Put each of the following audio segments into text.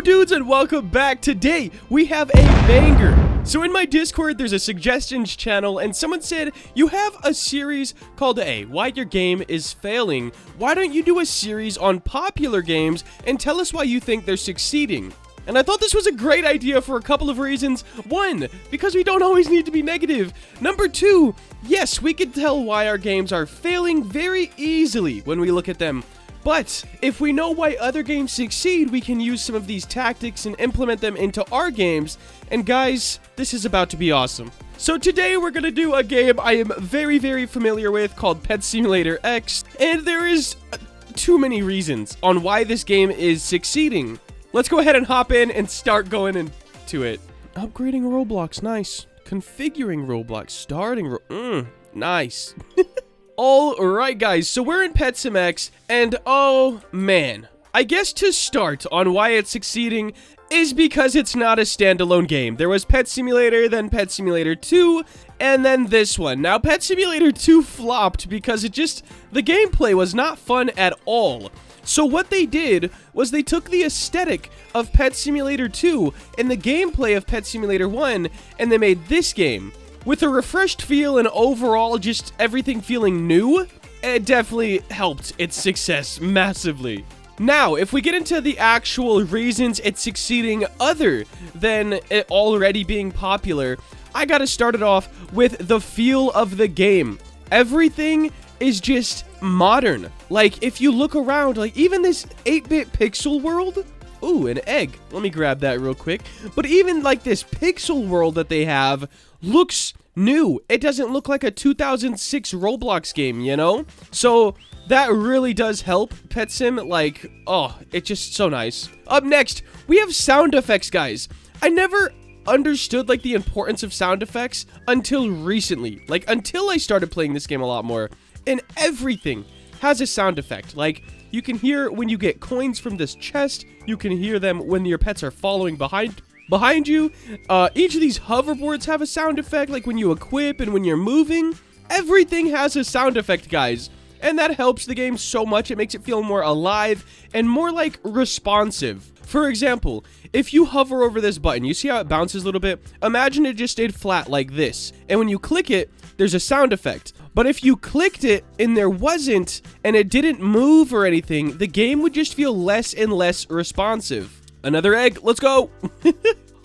Yo dudes, and welcome back. Today we have a banger. So in my Discord there's a suggestions channel and someone said, you have a series called Why Your Game Is Failing. Why don't you do a series on popular games and tell us why you think they're succeeding? And I thought this was a great idea for a couple of reasons. One, because we don't always need to be negative. Number two, yes, we can tell why our games are failing very easily when we look at them. But if we know why other games succeed, we can use some of these tactics and implement them into our games. And guys, this is about to be awesome. So today we're going to do a game I am very familiar with called Pet Simulator X. And there is too many reasons on why this game is succeeding. Let's go ahead and hop in and start going into it. Upgrading Roblox, nice. Configuring Roblox, starting nice. Alright guys, so we're in Pet Sim X, and oh man. I guess to start on why it's succeeding is because it's not a standalone game. There was Pet Simulator, then Pet Simulator 2, and then this one. Now Pet Simulator 2 flopped because the gameplay was not fun at all. So what they did was they took the aesthetic of Pet Simulator 2 and the gameplay of Pet Simulator 1, and they made this game. With a refreshed feel and overall just everything feeling new, it definitely helped its success massively. Now, if we get into the actual reasons it's succeeding other than it already being popular, I gotta start it off with the feel of the game. Everything is just modern. Like, if you look around, like, even this 8-bit pixel world... Ooh, an egg. Let me grab that real quick. But even, like, this pixel world that they have looks new. It doesn't look like a 2006 Roblox game, you know? So, that really does help Pet Sim. Like, oh, it's just so nice. Up next, we have sound effects, guys. I never understood, like, the importance of sound effects until recently. Like, until I started playing this game a lot more. And everything has a sound effect. Like, you can hear when you get coins from this chest. You can hear them when your pets are following behind you. Each of these hoverboards have a sound effect, like when you equip and when you're moving. Everything has a sound effect, guys. And that helps the game so much. It makes it feel more alive and more, like, responsive. For example, if you hover over this button, you see how it bounces a little bit? Imagine it just stayed flat like this. And when you click it, there's a sound effect. But if you clicked it and there wasn't, and it didn't move or anything, the game would just feel less and less responsive. Another egg, let's go.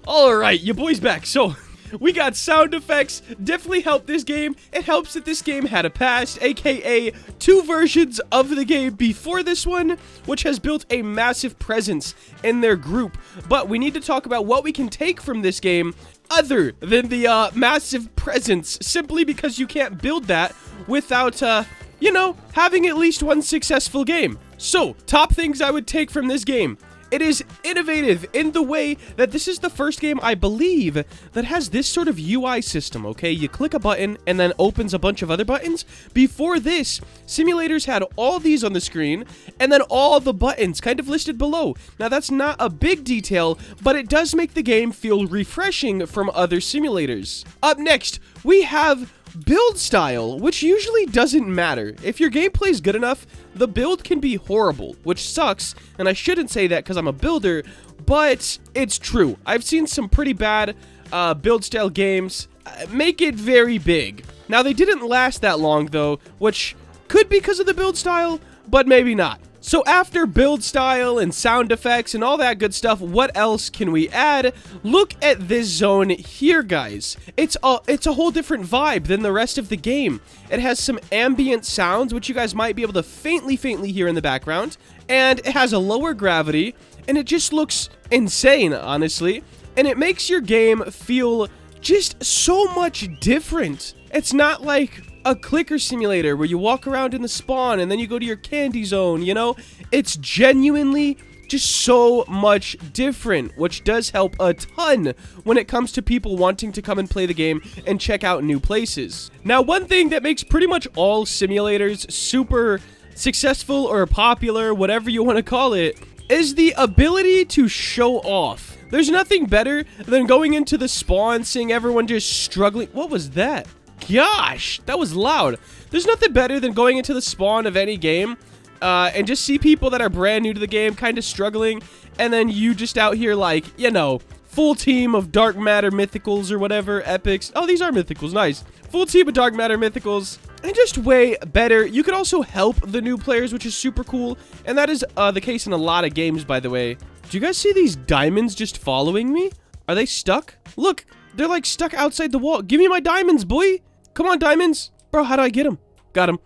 Alright, your boy's back. So, we got sound effects, definitely helped this game. It helps that this game had a past, aka 2 versions of the game before this one, which has built a massive presence in their group. But we need to talk about what we can take from this game other than the massive presence, simply because you can't build that without, you know, having at least one successful game. So, top things I would take from this game. It is innovative in the way that this is the first game, I believe, that has this sort of UI system, okay? You click a button and then opens a bunch of other buttons. Before this, simulators had all these on the screen and then all the buttons kind of listed below. Now, that's not a big detail, but it does make the game feel refreshing from other simulators. Up next, we have build style, which usually doesn't matter. If your gameplay is good enough, the build can be horrible, which sucks, and I shouldn't say that because I'm a builder, but it's true. I've seen some pretty bad build style games make it very big. Now, they didn't last that long, though, which could be because of the build style, but maybe not. So after build style and sound effects and all that good stuff, what else can we add? Look at this zone here, guys. It's a whole different vibe than the rest of the game. It has some ambient sounds, which you guys might be able to faintly hear in the background. And it has a lower gravity, and it just looks insane, honestly. And it makes your game feel just so much different. It's not like a clicker simulator where you walk around in the spawn and then you go to your candy zone, you know? It's genuinely just so much different, which does help a ton when it comes to people wanting to come and play the game and check out new places. Now, one thing that makes pretty much all simulators super successful or popular, whatever you want to call it, is the ability to show off. There's nothing better than going into the spawn, seeing everyone just struggling. What was that? Gosh, that was loud. There's nothing better than going into the spawn of any game and just see people that are brand new to the game kind of struggling, and then you just out here like, you know, full team of dark matter mythicals or whatever, epics. Oh, these are mythicals, nice. Full team of dark matter mythicals, and just way better. You could also help the new players, which is super cool, and that is the case in a lot of games, by the way. Do you guys see these diamonds just following me? Are they stuck? Look, they're like stuck outside the wall. Give me my diamonds, boy. Come on, diamonds. Bro, how do I get them? Got them.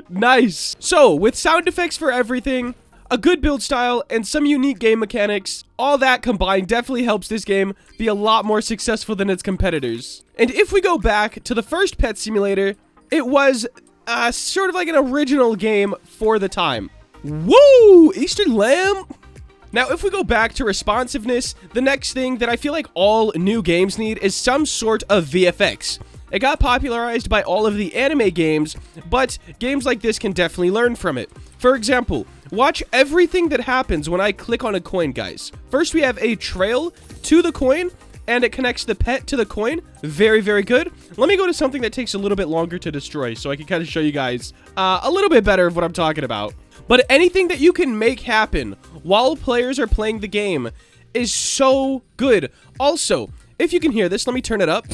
Nice. So, with sound effects for everything, a good build style, and some unique game mechanics, all that combined definitely helps this game be a lot more successful than its competitors. And if we go back to the first Pet Simulator, it was sort of like an original game for the time. Woo! Eastern Lamb! Now, if we go back to responsiveness, the next thing that I feel like all new games need is some sort of VFX. It got popularized by all of the anime games, but games like this can definitely learn from it. For example, watch everything that happens when I click on a coin, guys. First, we have a trail to the coin, and it connects the pet to the coin. Very, very good. Let me go to something that takes a little bit longer to destroy, so I can kind of show you guys a little bit better of what I'm talking about. But anything that you can make happen while players are playing the game is so good. Also, if you can hear this, let me turn it up.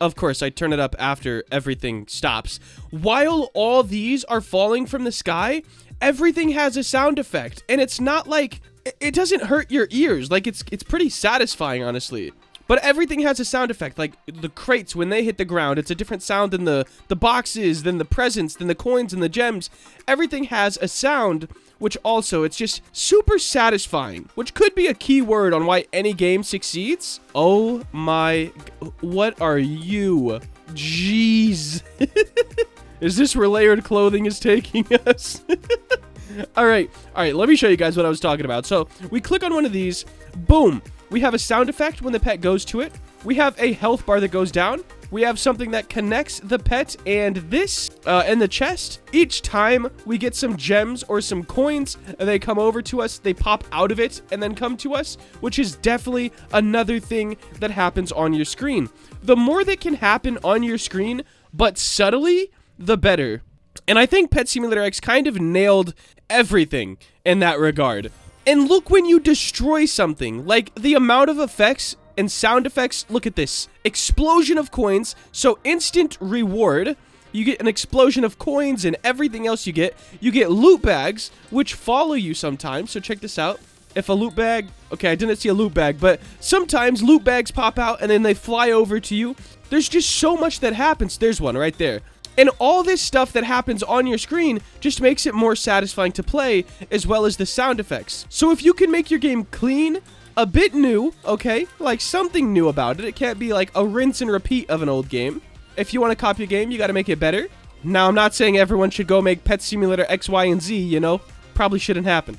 Of course, I turn it up after everything stops. While all these are falling from the sky, everything has a sound effect. And it's not like, it doesn't hurt your ears. Like, it's pretty satisfying, honestly. But everything has a sound effect. Like, the crates, when they hit the ground, it's a different sound than the boxes, than the presents, than the coins and the gems. Everything has a sound, which also, it's just super satisfying. Which could be a key word on why any game succeeds. Oh my, what are you? Jeez. Is this where layered clothing is taking us? All right, let me show you guys what I was talking about. So, we click on one of these, boom. We have a sound effect when the pet goes to it. We have a health bar that goes down. We have something that connects the pet and this and the chest. Each time we get some gems or some coins, they come over to us, they pop out of it and then come to us, which is definitely another thing that happens on your screen. The more that can happen on your screen, but subtly, the better. And I think Pet Simulator X kind of nailed everything in that regard. And look when you destroy something, like the amount of effects and sound effects. Look at this. Explosion of coins. So instant reward. You get an explosion of coins and everything else you get. You get loot bags, which follow you sometimes. So check this out. If a loot bag... Okay, I didn't see a loot bag, but sometimes loot bags pop out and then they fly over to you. There's just so much that happens. There's one right there. And all this stuff that happens on your screen just makes it more satisfying to play, as well as the sound effects. So if you can make your game clean, a bit new, okay, like something new about it, it can't be like a rinse and repeat of an old game. If you want to copy a game, you got to make it better. Now, I'm not saying everyone should go make Pet Simulator X, Y, and Z, you know, probably shouldn't happen.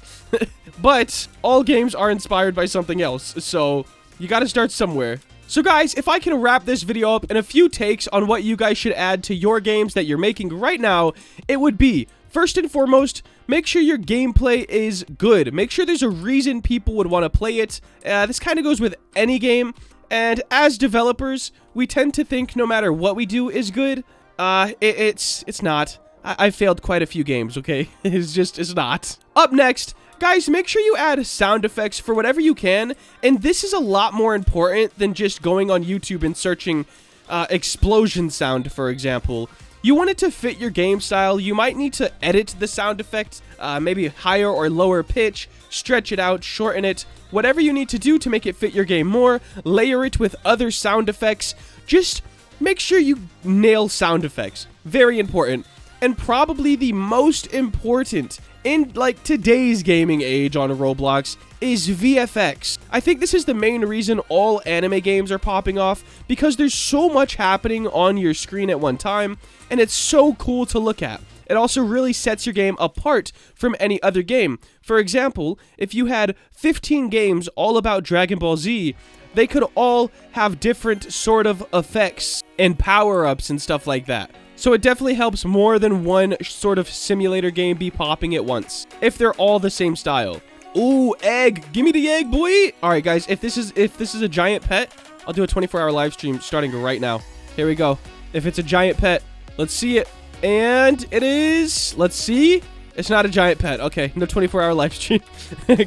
But all games are inspired by something else, so you got to start somewhere. So guys, if I can wrap this video up in a few takes on what you guys should add to your games that you're making right now, it would be, first and foremost, make sure your gameplay is good. Make sure there's a reason people would want to play it. This kind of goes with any game, and as developers, we tend to think no matter what we do is good. It's not. I failed quite a few games, okay? It's not. Up next, guys, make sure you add sound effects for whatever you can, and this is a lot more important than just going on YouTube and searching explosion sound, for example. You want it to fit your game style. You might need to edit the sound effect, maybe higher or lower pitch, stretch it out, shorten it, whatever you need to do to make it fit your game more, layer it with other sound effects. Just make sure you nail sound effects. Very important. And probably the most important in like today's gaming age on Roblox is VFX. I think this is the main reason all anime games are popping off, because there's so much happening on your screen at one time, and it's so cool to look at. It also really sets your game apart from any other game. For example, if you had 15 games all about Dragon Ball Z, they could all have different sort of effects and power-ups and stuff like that. So it definitely helps more than one sort of simulator game be popping at once, if they're all the same style. Ooh, egg! Give me the egg, boy! Alright guys, if this is a giant pet, I'll do a 24-hour live stream starting right now. Here we go. If it's a giant pet, let's see it. And it is, let's see. It's not a giant pet. Okay, no 24-hour live stream.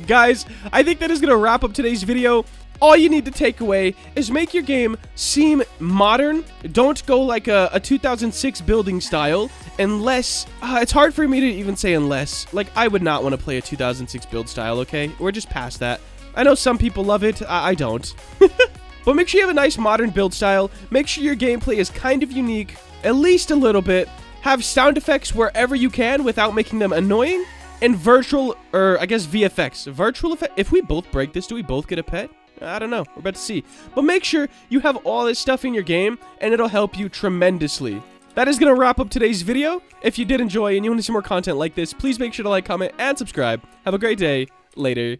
Guys, I think that is going to wrap up today's video. All you need to take away is make your game seem modern. Don't go like a 2006 building style unless... it's hard for me to even say unless. Like, I would not want to play a 2006 build style, okay? We're just past that. I know some people love it. I don't. But make sure you have a nice modern build style. Make sure your gameplay is kind of unique, at least a little bit. Have sound effects wherever you can without making them annoying. And virtual, or I guess VFX. Virtual effect. If we both break this, do we both get a pet? I don't know. We're about to see. But make sure you have all this stuff in your game, and it'll help you tremendously. That is going to wrap up today's video. If you did enjoy and you want to see more content like this, please make sure to like, comment, and subscribe. Have a great day. Later.